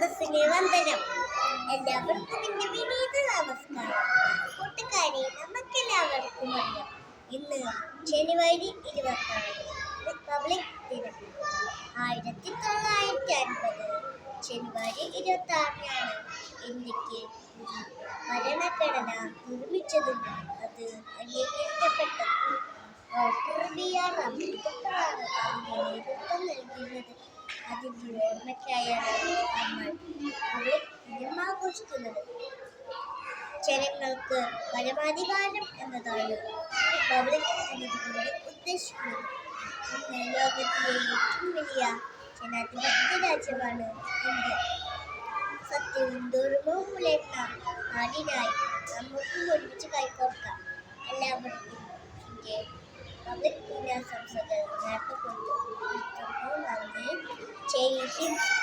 സദസ്സിനെ വന്ദനം. എല്ലാവർക്കും എൻ്റെ വിനീത നമസ്കാരം. കൂട്ടുകാരെ, നമുക്കെല്ലാവർക്കും അറിയാം, ഇന്ന് ജനുവരി 26 റിപ്പബ്ലിക് ദിനം. 1950 ജനുവരി 26-നാണ് ഇന്ത്യക്ക് ഭരണഘടന നിർമ്മിച്ചതും അത് അംഗീകരിക്കപ്പെട്ടതും. ഡോക്ടർ BR അംബേദ്കറാണ് അതിന് നേതൃത്വം നൽകുന്നത്. അതിൻ്റെ ഓർമ്മയ്ക്കായാണ് നമ്മൾ ദിനം ആഘോഷിക്കുന്നത്. ജനങ്ങൾക്ക് പരമാധികാരം എന്നതാണ് റിപ്പബ്ലിക് എന്നതുകൊണ്ട് ഉദ്ദേശിക്കുന്നത്. ഇന്ന് ലോകത്തിലെ ഏറ്റവും വലിയ ജനാധിപത്യ രാജ്യമാണ് ഇന്ത്യ. സത്യവും ധർമ്മവും പുലർന്ന നാടിനായി നമുക്കും ഒരുമിച്ച് കൈകോർക്കാം. എല്ലാവർക്കും ഇന്ത്യ റിപ്പബ്ലിക് ദിനാശംസകൾ നേർന്നുകൊണ്ട് നന്ദി. ജയ് ഹിന്ദ്.